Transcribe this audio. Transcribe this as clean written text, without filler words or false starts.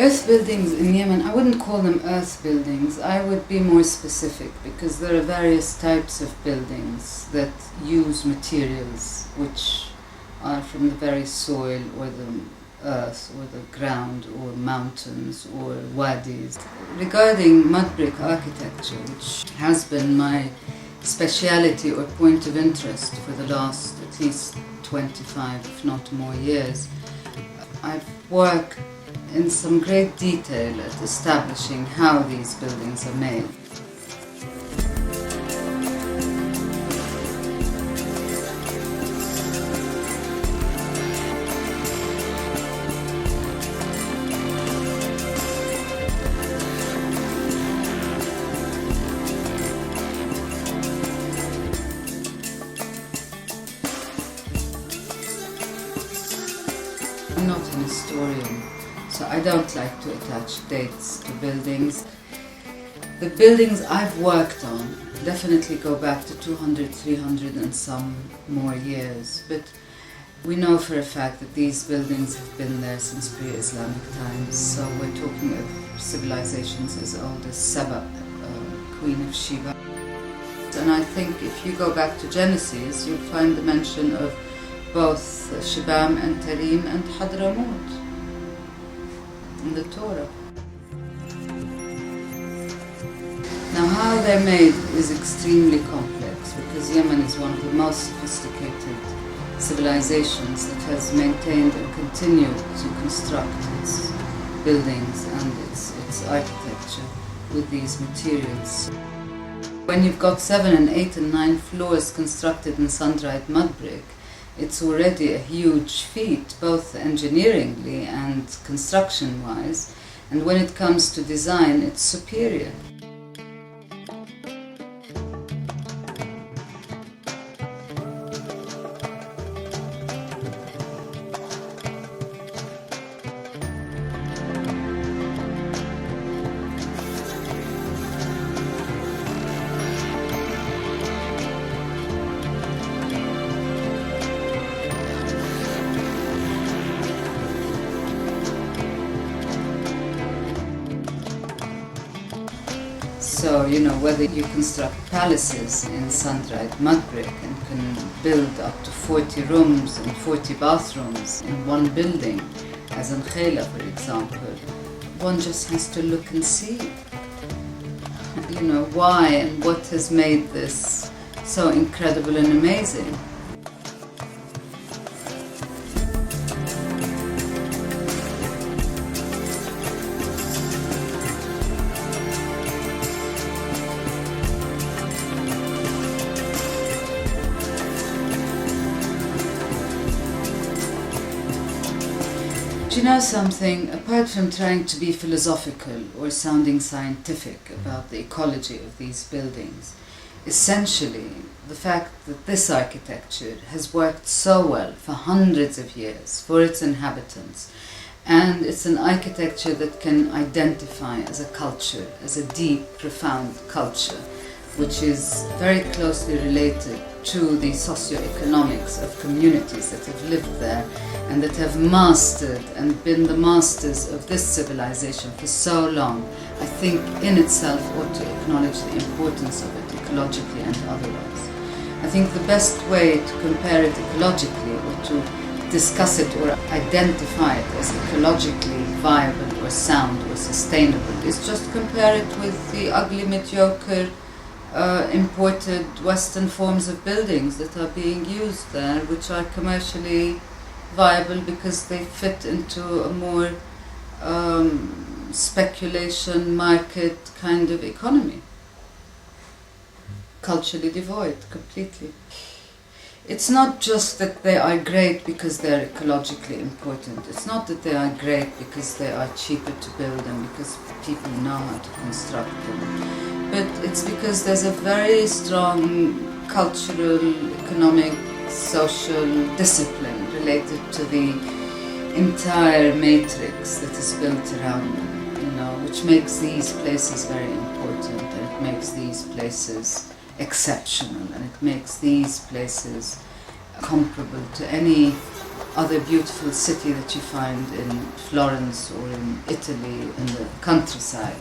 Earth buildings in Yemen, I wouldn't call them earth buildings. I would be more specific because there are various types of buildings that use materials which are from the very soil or the earth or the ground or mountains or wadis. Regarding mud brick architecture, which has been my speciality or point of interest for the last at least 25, if not more years, I've worked in some great detail at establishing how these buildings are made. I'm not an historian, so I don't like to attach dates to buildings. The buildings I've worked on definitely go back to 200, 300 and some more years, but we know for a fact that these buildings have been there since pre-Islamic times, so we're talking of civilizations as old as Saba, Queen of Sheba. And I think if you go back to Genesis, you'll find the mention of both Shibam and Tarim and Hadramut in the Torah. Now how they're made is extremely complex because Yemen is one of the most sophisticated civilizations that has maintained and continued to construct its buildings and its architecture with these materials. When you've got 7 and 8 and 9 floors constructed in sun-dried mud brick, it's already a huge feat, both engineeringly and construction-wise, and when it comes to design, it's superior. So, whether you construct palaces in sun-dried mud brick and can build up to 40 rooms and 40 bathrooms in one building, as in Khayla, for example, one just has to look and see, why and what has made this so incredible and amazing. Do you know something? Apart from trying to be philosophical or sounding scientific about the ecology of these buildings, essentially the fact that this architecture has worked so well for hundreds of years for its inhabitants, and it's an architecture that can identify as a culture, as a deep, profound culture, which is very closely related to the socio-economics of communities that have lived there and that have mastered and been the masters of this civilization for so long, I think in itself ought to acknowledge the importance of it ecologically and otherwise. I think the best way to compare it ecologically or to discuss it or identify it as ecologically viable or sound or sustainable is just compare it with the ugly, mediocre, imported Western forms of buildings that are being used there, which are commercially viable because they fit into a more speculation market kind of economy. Culturally devoid completely. It's not just that they are great because they're ecologically important. It's not that they are great because they are cheaper to build and because people know how to construct them. But it's because there's a very strong cultural, economic, social discipline related to the entire matrix that is built around them, which makes these places very important, and it makes these places exceptional, and it makes these places comparable to any other beautiful city that you find in Florence or in Italy in the countryside.